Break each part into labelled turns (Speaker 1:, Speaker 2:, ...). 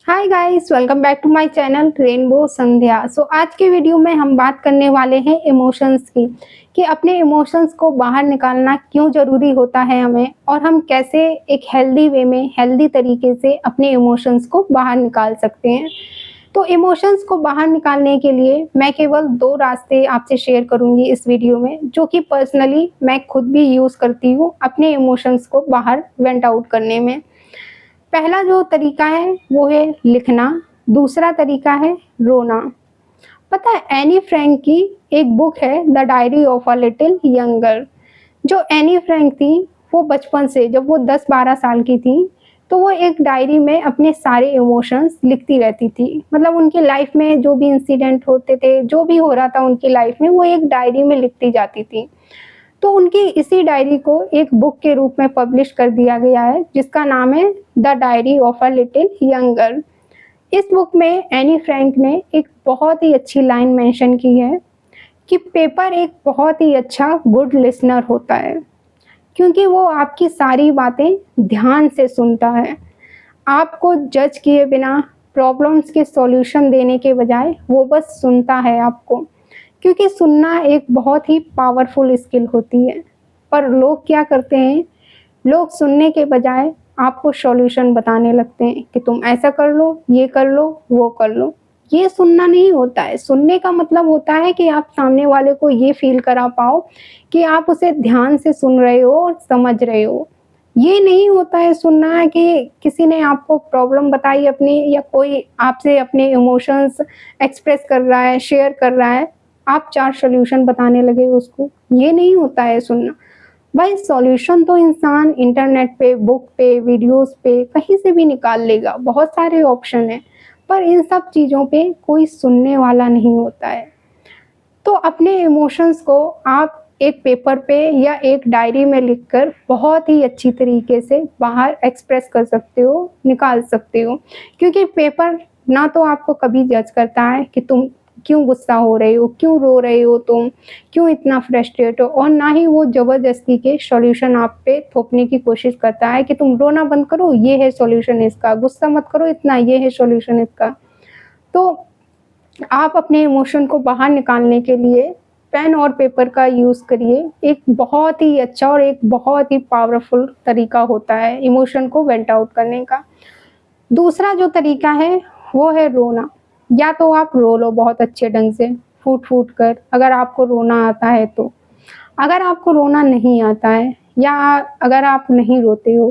Speaker 1: Hi guys, welcome back to my channel rainbow Sandhya. आज के video में हम बात करने वाले हैं इमोशंस की, कि अपने इमोशंस को बाहर निकालना क्यों ज़रूरी होता है हमें, और हम कैसे एक हेल्दी वे में, हेल्दी तरीके से अपने इमोशंस को बाहर निकाल सकते हैं। तो इमोशंस को बाहर निकालने के लिए मैं केवल 2 रास्ते आपसे शेयर करूँगी इस वीडियो में, जो कि पर्सनली मैं खुद भी यूज़ करती हूँ अपने इमोशंस को बाहर वेंट आउट करने में। पहला जो तरीका है वो है लिखना, दूसरा तरीका है रोना। पता है, एनी फ्रैंक की एक बुक है the diary of a little young girl. जो एनी फ्रैंक थी, वो बचपन से जब वो 10-12 साल की थी, तो वो एक डायरी में अपने सारे इमोशंस लिखती रहती थी। मतलब उनकी लाइफ में जो भी इंसिडेंट होते थे, जो भी हो रहा था उनकी लाइफ में, वो एक डायरी में लिखती जाती थी। तो उनकी इसी डायरी को एक बुक के रूप में पब्लिश कर दिया गया है, जिसका नाम है the diary of a little young girl. इस बुक में एनी फ्रैंक ने एक बहुत ही अच्छी लाइन मेंशन की है कि पेपर एक बहुत ही अच्छा गुड लिसनर होता है, क्योंकि वो आपकी सारी बातें ध्यान से सुनता है। आपको जज किए बिना प्रॉब्लम्स के सॉल्यूशन देने के बजाय वो बस सुनता है आपको, क्योंकि सुनना एक बहुत ही पावरफुल स्किल होती है। पर लोग क्या करते हैं, लोग सुनने के बजाय आपको सॉल्यूशन बताने लगते हैं कि तुम ऐसा कर लो, ये कर लो, वो कर लो। ये सुनना नहीं होता है। सुनने का मतलब होता है कि आप सामने वाले को ये फ़ील करा पाओ कि आप उसे ध्यान से सुन रहे हो और समझ रहे हो। ये नहीं होता है सुनना कि किसी ने आपको प्रॉब्लम बताई अपनी, या कोई आपसे अपने इमोशंस एक्सप्रेस कर रहा है, शेयर कर रहा है, आप 4 सॉल्यूशन बताने लगे उसको। ये नहीं होता है सुनना। भाई, सॉल्यूशन तो इंसान इंटरनेट पे, बुक पे, वीडियोस पे कहीं से भी निकाल लेगा, बहुत सारे ऑप्शन हैं, पर इन सब चीज़ों पे कोई सुनने वाला नहीं होता है। तो अपने इमोशंस को आप एक पेपर पे या एक डायरी में लिखकर बहुत ही अच्छी तरीके से बाहर एक्सप्रेस कर सकते हो, निकाल सकते हो। क्योंकि पेपर ना तो आपको कभी जज करता है कि तुम क्यों गुस्सा हो रहे हो, क्यों रो रहे हो तुम, क्यों इतना फ्रस्ट्रेट हो, और ना ही वो ज़बरदस्ती के सॉल्यूशन आप पे थोपने की कोशिश करता है कि तुम रोना बंद करो, ये है सॉल्यूशन इसका, गुस्सा मत करो इतना, ये है सॉल्यूशन इसका। तो आप अपने इमोशन को बाहर निकालने के लिए पेन और पेपर का यूज़ करिए। एक बहुत ही अच्छा और एक बहुत ही पावरफुल तरीका होता है इमोशन को वेंट आउट करने का। दूसरा जो तरीका है वो है रोना। या तो आप रो लो बहुत अच्छे ढंग से, फूट-फूट कर, अगर आपको रोना आता है तो। अगर आपको रोना नहीं आता है, या अगर आप नहीं रोते हो,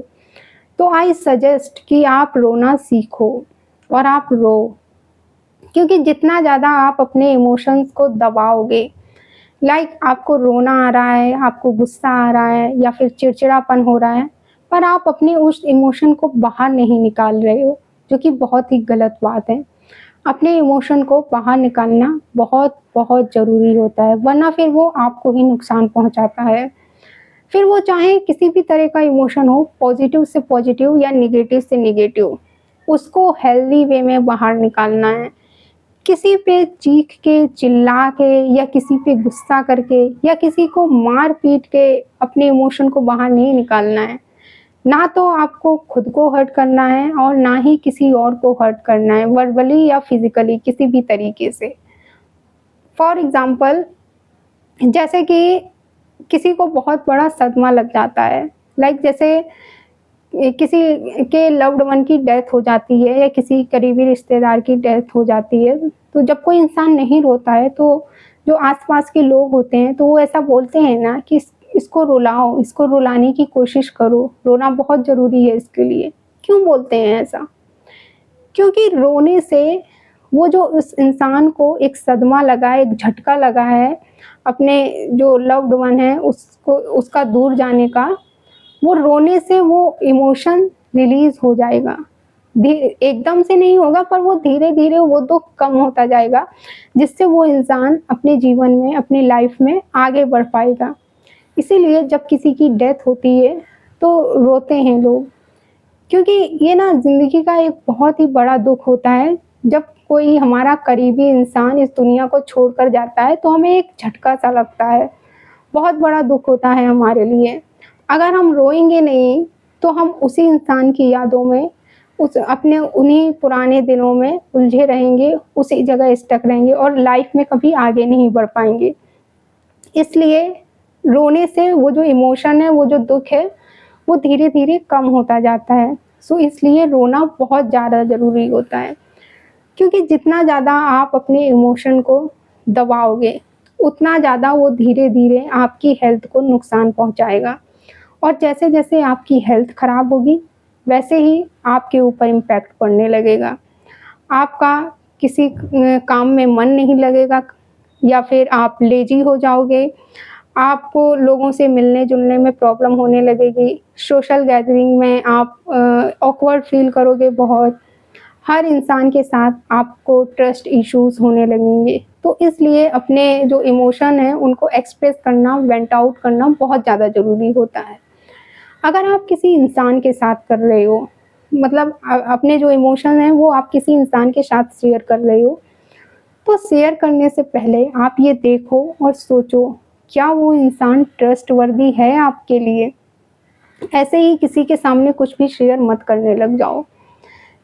Speaker 1: तो आई सजेस्ट कि आप रोना सीखो और आप रो। क्योंकि जितना ज़्यादा आप अपने इमोशंस को दबाओगे, लाइक आपको रोना आ रहा है, आपको गुस्सा आ रहा है, या फिर चिड़चिड़ापन हो रहा है, पर आप अपने उस इमोशन को बाहर नहीं निकाल रहे हो, जो कि बहुत ही गलत बात है। अपने इमोशन को बाहर निकालना बहुत बहुत ज़रूरी होता है, वरना फिर वो आपको ही नुकसान पहुँचाता है। फिर वो चाहे किसी भी तरह का इमोशन हो, पॉजिटिव से पॉजिटिव या नेगेटिव से नेगेटिव, उसको हेल्दी वे में बाहर निकालना है। किसी पे चीख के, चिल्ला के, या किसी पे गुस्सा करके, या किसी को मार-पीट के अपने इमोशन को बाहर नहीं निकालना है। ना तो आपको खुद को हर्ट करना है और ना ही किसी और को हर्ट करना है, वर्बली या फिज़िकली किसी भी तरीके से। फॉर एग्ज़ाम्पल, जैसे कि किसी को बहुत बड़ा सदमा लग जाता है, लाइक जैसे किसी के लव्ड वन की डेथ हो जाती है, या किसी करीबी रिश्तेदार की डेथ हो जाती है, तो जब कोई इंसान नहीं रोता है, तो जो आस-पास के लोग होते हैं, तो वो ऐसा बोलते हैं ना कि इसको रुलाओ, इसको रुलाने की कोशिश करो, रोना बहुत ज़रूरी है इसके लिए। क्यों बोलते हैं ऐसा? क्योंकि रोने से वो जो उस इंसान को एक सदमा लगा है, एक झटका लगा है, अपने जो लव्ड वन है उसको, उसका दूर जाने का, वो रोने से वो इमोशन रिलीज़ हो जाएगा। धी एकदम से नहीं होगा, पर वो धीरे-धीरे वो दुःख कम होता जाएगा, जिससे वो इंसान अपने जीवन में, अपनी लाइफ़ में आगे बढ़ पाएगा। इसीलिए जब किसी की डेथ होती है, तो रोते हैं लोग, क्योंकि ये ना ज़िंदगी का एक बहुत ही बड़ा दुःख होता है। जब कोई हमारा करीबी इंसान इस दुनिया को छोड़कर जाता है, तो हमें एक झटका-सा लगता है, बहुत बड़ा दुःख होता है हमारे लिए। अगर हम रोएँगे नहीं, तो हम उसी इंसान की यादों में उस अपने उन्हीं पुराने दिनों में उलझे रहेंगे, उसी जगह स्टक रहेंगे और लाइफ में कभी आगे नहीं बढ़ पाएँगे। इसलिए रोने से वो जो इमोशन है, वो जो दुःख है, वो धीरे-धीरे कम होता जाता है। सो इसलिए रोना बहुत ज़्यादा ज़रूरी होता है, क्योंकि जितना ज़्यादा आप अपने इमोशन को दबाओगे, उतना ज़्यादा वो धीरे-धीरे आपकी हेल्थ को नुकसान पहुँचाएगा और जैसे-जैसे आपकी हेल्थ खराब होगी, वैसे ही आपके ऊपर इम्पैक्ट पड़ने लगेगा। आपका किसी काम में मन नहीं लगेगा या फिर आप लेज़ी हो जाओगे, आपको लोगों से मिलने-जुलने में प्रॉब्लम होने लगेगी, सोशल गैदरिंग में आप ऑकवर्ड फ़ील करोगे बहुत, हर इंसान के साथ आपको ट्रस्ट इश्यूज़ होने लगेंगे। तो इसलिए अपने जो इमोशन हैं, उनको एक्सप्रेस करना, वेंट आउट करना बहुत ज़्यादा ज़रूरी होता है। अगर आप किसी इंसान के साथ कर रहे हो, मतलब अपने जो इमोशन हैं, वो आप किसी इंसान के साथ शेयर कर रहे हो, तो शेयर करने से पहले आप ये देखो और सोचो, क्या वो इंसान ट्रस्टवर्दी है आपके लिए? ऐसे ही किसी के सामने कुछ भी शेयर मत करने लग जाओ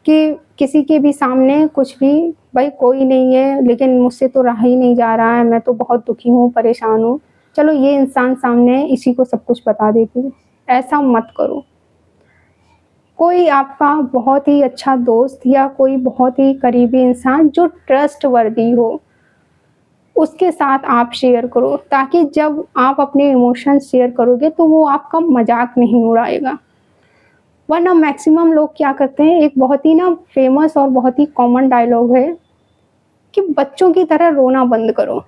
Speaker 1: कि किसी के भी सामने कुछ भी, भाई कोई नहीं है, लेकिन मुझसे तो रहा ही नहीं जा रहा है, मैं तो बहुत दुखी हूँ, परेशान हूँ, चलो ये इंसान सामने है, इसी को सब कुछ बता देती हूँ। ऐसा मत करो। कोई आपका बहुत ही अच्छा दोस्त या कोई बहुत ही करीबी इंसान जो ट्रस्टवर्दी हो, उसके साथ आप शेयर करो, ताकि जब आप अपने इमोशंस शेयर करोगे तो वो आपका मज़ाक नहीं उड़ाएगा। वरना मैक्सिमम लोग क्या करते हैं, एक बहुत ही ना फ़ेमस और बहुत ही कॉमन डायलॉग है कि बच्चों की तरह रोना बंद करो।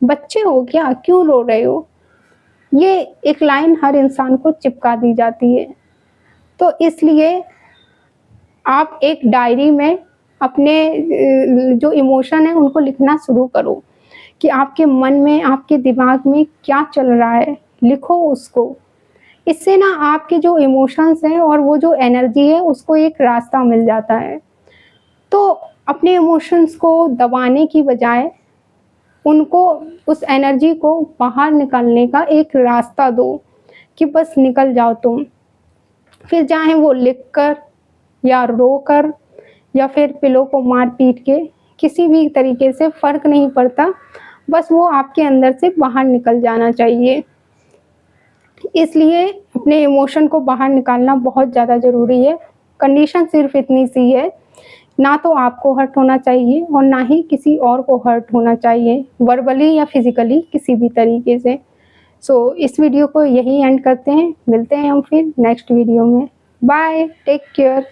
Speaker 1: बच्चे हो क्या? क्यों रो रहे हो? ये एक लाइन हर इंसान को चिपका दी जाती है। तो इसलिए आप एक डायरी में अपने जो इमोशन है उनको लिखना शुरू करो कि आपके मन में, आपके दिमाग में क्या चल रहा है, लिखो उसको। इससे ना आपके जो इमोशंस हैं और वो जो एनर्जी है, उसको एक रास्ता मिल जाता है। तो अपने इमोशंस को दबाने की बजाय उनको, उस एनर्जी को बाहर निकालने का एक रास्ता दो कि बस निकल जाओ तुम। फिर चाहे वो लिख कर या रो कर या फिर पिलो को मार-पीट के, किसी भी तरीके से फ़र्क नहीं पड़ता, बस वो आपके अंदर से बाहर निकल जाना चाहिए। इसलिए अपने इमोशन को बाहर निकालना बहुत ज़्यादा ज़रूरी है। कंडीशन सिर्फ़ इतनी सी है, ना तो आपको हर्ट होना चाहिए और ना ही किसी और को हर्ट होना चाहिए, वर्बली या फिज़िकली किसी भी तरीके से। सो इस वीडियो को यहीं एंड करते हैं, मिलते हैं हम फिर नेक्स्ट वीडियो में। Bye, take care.